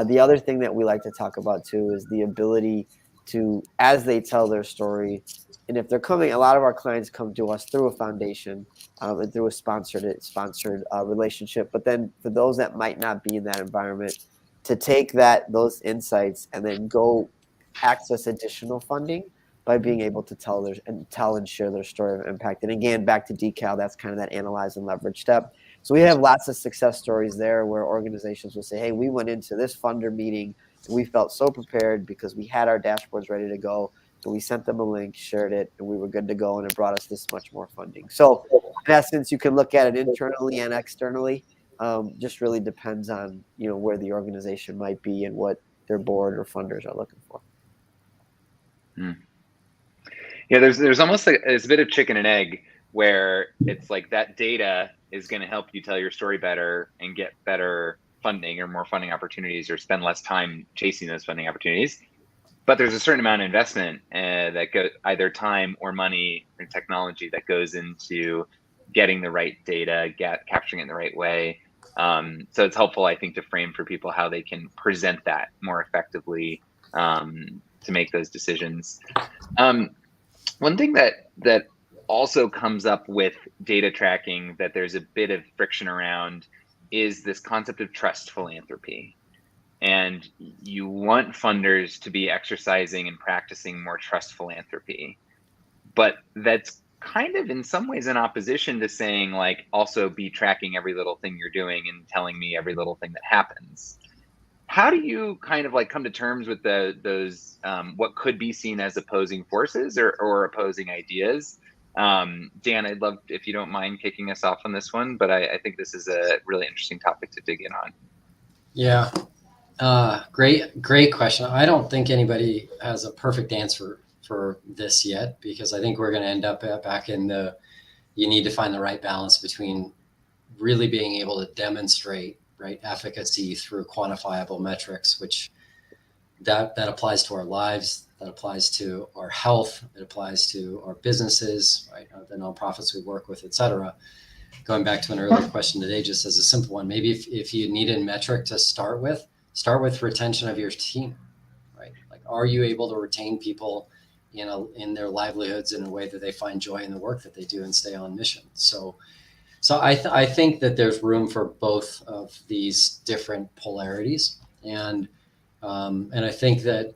The other thing that we like to talk about too is the ability to, as they tell their story, and if they're coming, a lot of our clients come to us through a foundation and through a sponsored relationship. But then for those that might not be in that environment, to take those insights and then go access additional funding by being able to tell and share their story of impact. And again, back to decal, that's kind of that analyze and leverage step. So we have lots of success stories there where organizations will say, hey, we went into this funder meeting and we felt so prepared because we had our dashboards ready to go and we sent them a link, shared it, and we were good to go, and it brought us this much more funding. So in essence, you can look at it internally and externally. Just really depends on, where the organization might be and what their board or funders are looking for. Yeah, there's almost like it's a bit of chicken and egg, where it's like that data is going to help you tell your story better and get better funding or more funding opportunities, or spend less time chasing those funding opportunities. But there's a certain amount of investment that goes, either time or money or technology, that goes into getting the right data, capturing it in the right way. So it's helpful, I think, to frame for people how they can present that more effectively to make those decisions. One thing that also comes up with data tracking that there's a bit of friction around is this concept of trust philanthropy. And you want funders to be exercising and practicing more trust philanthropy. But that's kind of in some ways in opposition to saying, like, also be tracking every little thing you're doing and telling me every little thing that happens. How do you kind of like come to terms with those what could be seen as opposing forces or opposing ideas? Dan, I'd love if you don't mind kicking us off on this one, but I think this is a really interesting topic to dig in on. Yeah. Great question. I don't think anybody has a perfect answer for this yet, because I think we're going to end up back in you need to find the right balance between really being able to demonstrate efficacy through quantifiable metrics, which that applies to our lives, that applies to our health, it applies to our businesses, the nonprofits we work with, et cetera. Going back to an earlier question today, just as a simple one, maybe if you need a metric to start with retention of your team, right? Like, are you able to retain people in their livelihoods in a way that they find joy in the work that they do and stay on mission? So I think that there's room for both of these different polarities, and I think that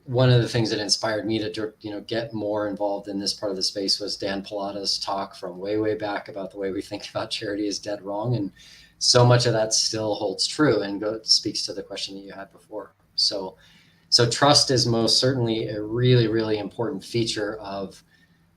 one of the things that inspired me to get more involved in this part of the space was Dan Pallotta's talk from way back about the way we think about charity is dead wrong, and so much of that still holds true and speaks to the question that you had before. So trust is most certainly a really important feature of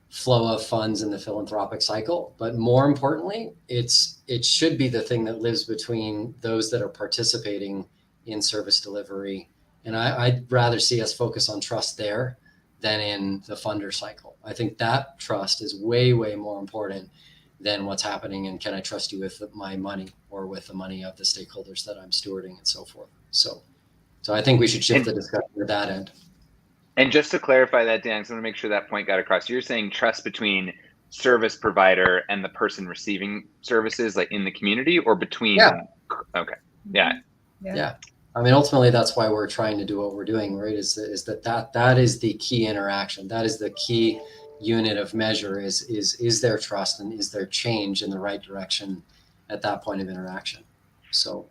flow of funds in the philanthropic cycle, but more importantly, it should be the thing that lives between those that are participating in service delivery. And I'd rather see us focus on trust there than in the funder cycle. I think that trust is way more important than what's happening and can I trust you with my money or with the money of the stakeholders that I'm stewarding and so forth. So I think we should shift the discussion to that end. And just to clarify that, Dan, because I want to make sure that point got across. You're saying trust between service provider and the person receiving services, like in the community, or between? Yeah. Okay. Yeah. I mean, ultimately, that's why we're trying to do what we're doing, right? Is that is the key interaction. That is the key unit of measure. Is there trust and is there change in the right direction at that point of interaction? So.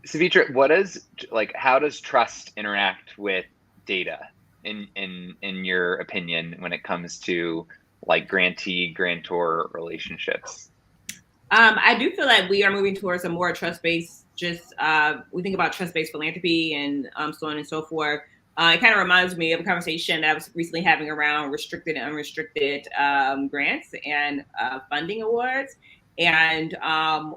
Savitra, how does trust interact with data in your opinion when it comes to like grantee-grantor relationships? I do feel like we are moving towards a more trust-based, we think about trust-based philanthropy and so on and so forth. It kind of reminds me of a conversation that I was recently having around restricted and unrestricted grants and funding awards. And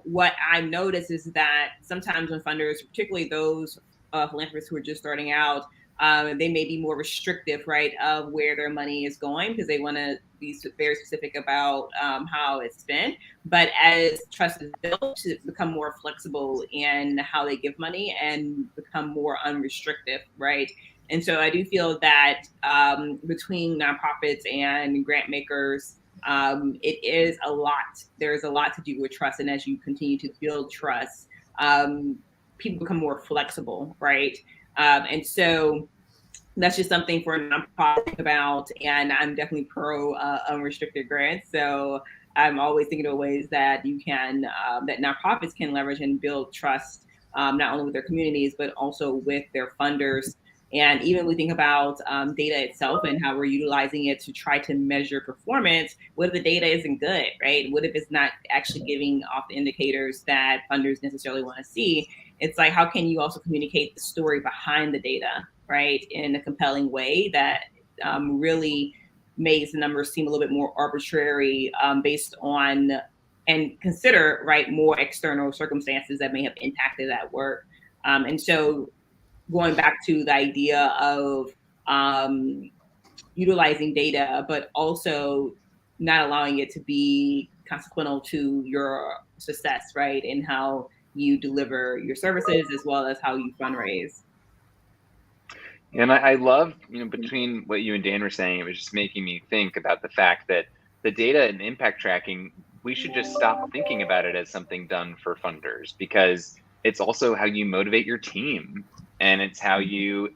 what I noticed is that sometimes when funders, particularly those philanthropists who are just starting out, they may be more restrictive, right, of where their money is going because they want to be very specific about how it's spent. But as trust is built, to become more flexible in how they give money and become more unrestricted, right? And so I do feel that between nonprofits and grant makers, it is a lot. There's a lot to do with trust. And as you continue to build trust, people become more flexible, right? And so that's just something for a nonprofit to think about. And I'm definitely pro unrestricted grants. So I'm always thinking of ways that you can, that nonprofits can leverage and build trust, not only with their communities, but also with their funders. And even when we think about data itself and how we're utilizing it to try to measure performance, what if the data isn't good, right? What if it's not actually giving off the indicators that funders necessarily want to see? It's like, how can you also communicate the story behind the data, right, in a compelling way that really makes the numbers seem a little bit more arbitrary based on and consider, right, more external circumstances that may have impacted that work. And so going back to the idea of utilizing data, but also not allowing it to be consequential to your success, right? And how you deliver your services as well as how you fundraise. And I love, between what you and Dan were saying, it was just making me think about the fact that the data and impact tracking, we should just stop thinking about it as something done for funders, because it's also how you motivate your team, and it's how you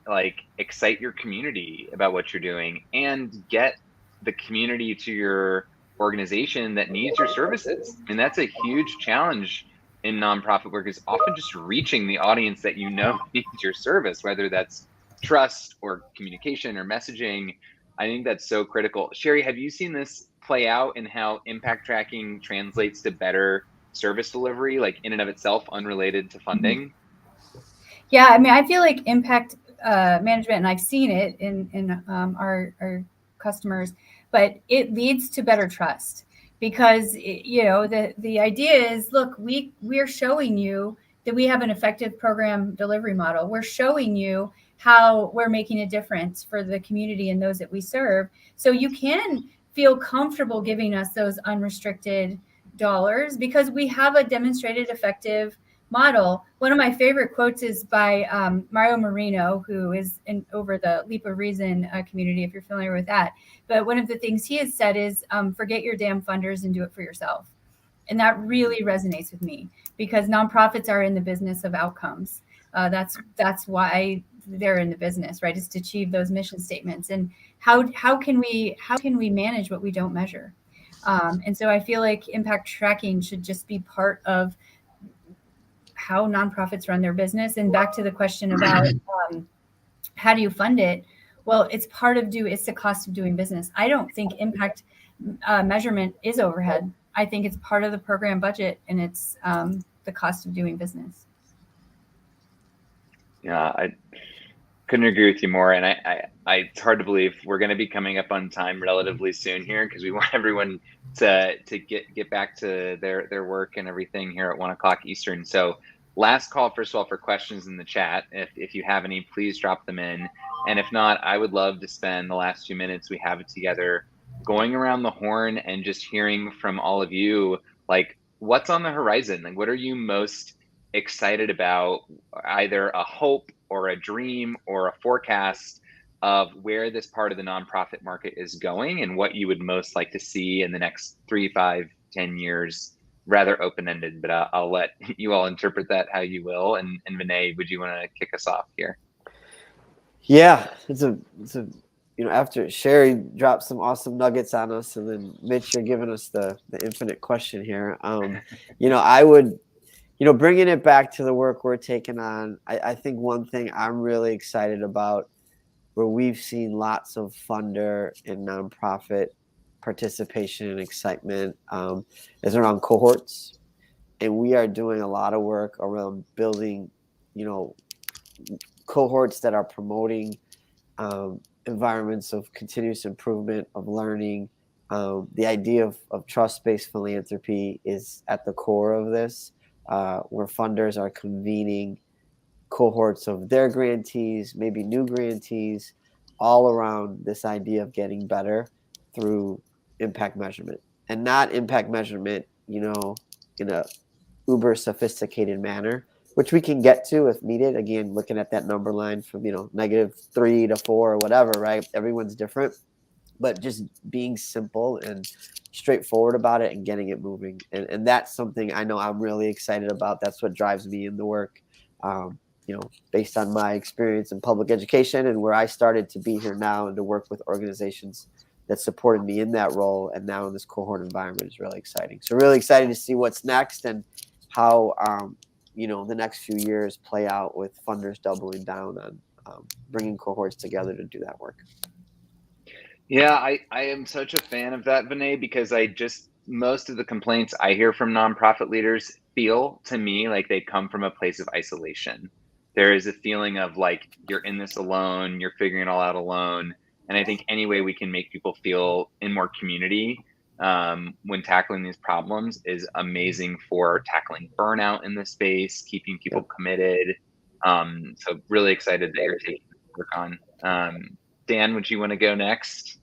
excite your community about what you're doing and get the community to your organization that needs your services. And that's a huge challenge in nonprofit work, is often just reaching the audience that needs your service, whether that's trust or communication or messaging. I think that's so critical. Sherri, have you seen this play out in how impact tracking translates to better service delivery, like in and of itself, unrelated to funding? Yeah, I mean, I feel like impact management, and I've seen it in our customers, but it leads to better trust, because the idea is, look, we're showing you that we have an effective program delivery model. We're showing you how we're making a difference for the community and those that we serve. So you can feel comfortable giving us those unrestricted dollars because we have a demonstrated effective model. One of my favorite quotes is by Mario Marino, who is over the Leap of Reason community, if you're familiar with that. But one of the things he has said is, forget your damn funders and do it for yourself. And that really resonates with me, because nonprofits are in the business of outcomes. That's why they're in the business, right? Is to achieve those mission statements. And how can we manage what we don't measure? And so I feel like impact tracking should just be part of how nonprofits run their business. And back to the question about how do you fund it? Well, it's the cost of doing business. I don't think impact measurement is overhead. I think it's part of the program budget, and it's the cost of doing business. Yeah, I couldn't agree with you more. And it's hard to believe we're going to be coming up on time relatively soon here, because we want everyone to get back to their work and everything here at 1 o'clock Eastern. So last call, first of all, for questions in the chat. If you have any, please drop them in. And if not, I would love to spend the last 2 minutes we have it together going around the horn and just hearing from all of you, like, what's on the horizon? Like, what are you most excited about, either a hope or a dream or a forecast of where this part of the nonprofit market is going, and what you would most like to see in the next 3, 5, 10 years? Rather open-ended, but I'll let you all interpret that how you will. And Vinay, would you want to kick us off here? Yeah, it's a after Sherri dropped some awesome nuggets on us, and then Mitch, you're giving us the infinite question here. I would, bringing it back to the work we're taking on, I think one thing I'm really excited about, where we've seen lots of funder and nonprofit participation and excitement, is around cohorts. And we are doing a lot of work around building, cohorts that are promoting environments of continuous improvement, of learning. The idea of trust-based philanthropy is at the core of this, where funders are convening cohorts of their grantees, maybe new grantees, all around this idea of getting better through impact measurement, and not impact measurement, in a uber sophisticated manner, which we can get to if needed. Again, looking at that number line from, -3 to 4 or whatever, right? Everyone's different, but just being simple and straightforward about it and getting it moving. And that's something I know I'm really excited about. That's what drives me in the work, based on my experience in public education and where I started to be here now and to work with organizations that supported me in that role. And now in this cohort environment is really exciting. So really excited to see what's next and how, the next few years play out with funders doubling down bringing cohorts together to do that work. Yeah, I am such a fan of that, Vinay, because most of the complaints I hear from nonprofit leaders feel to me like they come from a place of isolation. There is a feeling of like, you're in this alone, you're figuring it all out alone. And I think any way we can make people feel in more community when tackling these problems is amazing for tackling burnout in the space, keeping people committed. So really excited that you're taking this work on. Dan, would you want to go next?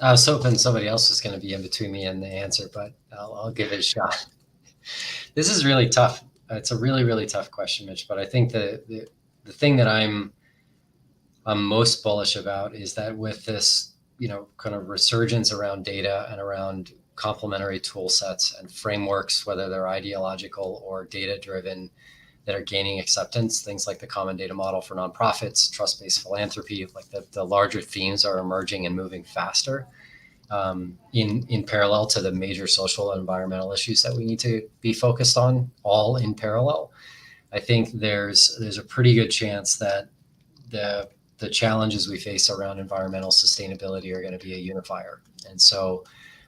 I was hoping somebody else was going to be in between me and the answer, but I'll give it a shot. This is really tough. It's a really, really tough question, Mitch. But I think the thing that I'm most bullish about is that with this, kind of resurgence around data and around complementary tool sets and frameworks, whether they're ideological or data-driven, that are gaining acceptance, things like the common data model for nonprofits, trust-based philanthropy, like the larger themes are emerging and moving faster in parallel to the major social and environmental issues that we need to be focused on, all in parallel. I think there's a pretty good chance that the challenges we face around environmental sustainability are going to be a unifier. And so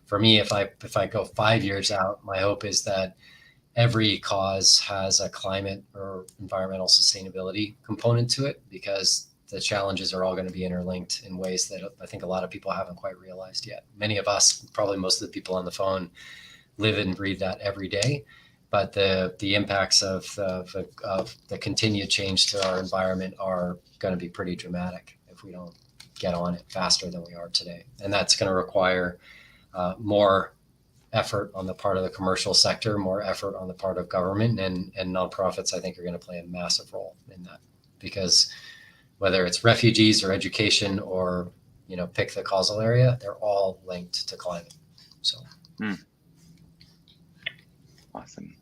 for me, if I go 5 years out, my hope is that every cause has a climate or environmental sustainability component to it, because the challenges are all going to be interlinked in ways that I think a lot of people haven't quite realized yet. Many of us, probably most of the people on the phone, live and breathe that every day. But the impacts of the continued change to our environment are going to be pretty dramatic if we don't get on it faster than we are today. And that's going to require more effort on the part of the commercial sector, more effort on the part of government, and nonprofits, I think, are going to play a massive role in that, because whether it's refugees or education or, pick the causal area, they're all linked to climate. So. Awesome.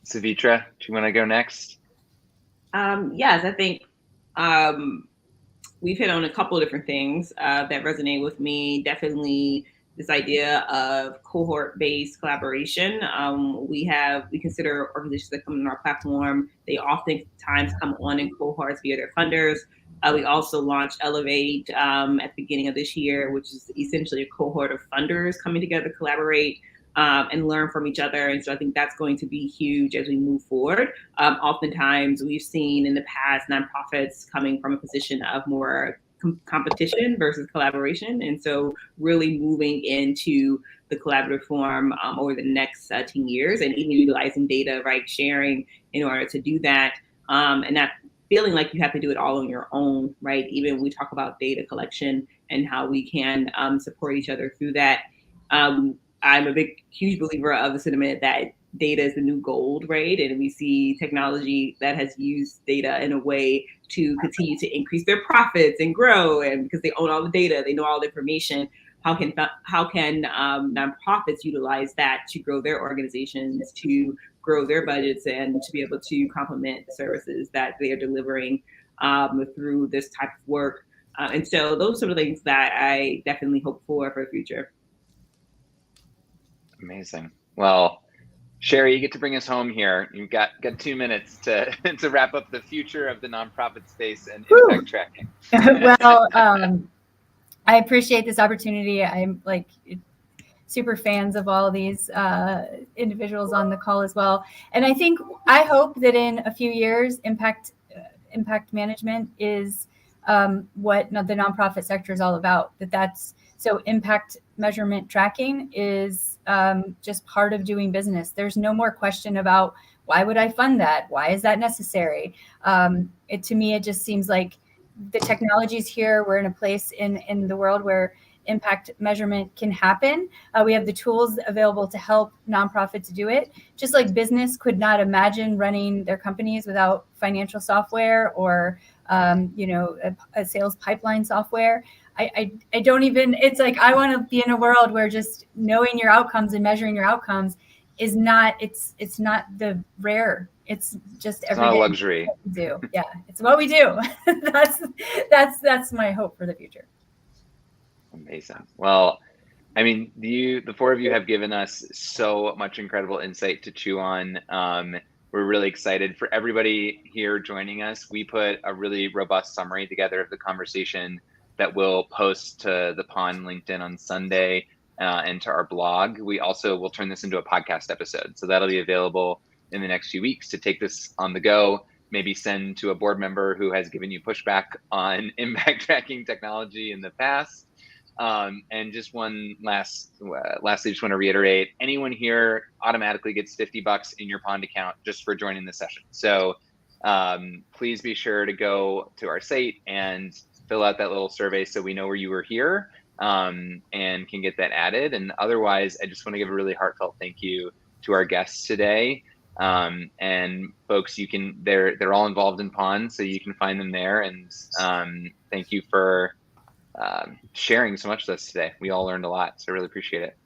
Savitra, do you want to go next? Yes, I think we've hit on a couple of different things that resonate with me. Definitely this idea of cohort-based collaboration. We consider organizations that come on our platform, they oftentimes come on in cohorts via their funders. We also launched Elevate at the beginning of this year, which is essentially a cohort of funders coming together to collaborate and learn from each other. And so I think that's going to be huge as we move forward. Oftentimes we've seen in the past nonprofits coming from a position of more competition versus collaboration. And so really moving into the collaborative form over the next 10 years, and even utilizing data, right, sharing in order to do that, and not feeling like you have to do it all on your own, right? Even when we talk about data collection and how we can support each other through that. I'm a huge believer of the sentiment that data is the new gold, right? And we see technology that has used data in a way to continue to increase their profits and grow, and because they own all the data, they know all the information. How can nonprofits utilize that to grow their organizations, to grow their budgets, and to be able to complement the services that they are delivering through this type of work? And so those are some of the things that I definitely hope for the future. Amazing. Well, Sherri, you get to bring us home here. You've got 2 minutes to wrap up the future of the nonprofit space and impact tracking. Well, I appreciate this opportunity. I'm super fans of all these individuals on the call as well. And I hope that in a few years, impact management is what the nonprofit sector is all about. So impact measurement tracking is just part of doing business. There's no more question about why would I fund that? Why is that necessary? To me, it just seems like the technology is here. We're in a place in the world where impact measurement can happen. We have the tools available to help nonprofits do it. Just like business could not imagine running their companies without financial software or a sales pipeline software. I don't even, it's like, I want to be in a world where just knowing your outcomes and measuring your outcomes is not, it's not the rare, it's just every not day a luxury. we do. Yeah, it's what we do. That's my hope for the future. Amazing. Well, I mean, the four of you have given us so much incredible insight to chew on. we're really excited for everybody here joining us. We put a really robust summary together of the conversation that we'll post to the Pond LinkedIn on Sunday and to our blog. We also will turn this into a podcast episode. So that'll be available in the next few weeks to take this on the go, maybe send to a board member who has given you pushback on impact tracking technology in the past. And just one lastly, just want to reiterate, anyone here automatically gets $50 in your Pond account just for joining the session. So please be sure to go to our site and fill out that little survey so we know where you were here and can get that added. And otherwise, I just want to give a really heartfelt thank you to our guests today. And folks, they're all involved in Pond, so you can find them there. And thank you for sharing so much with us today. We all learned a lot, so I really appreciate it.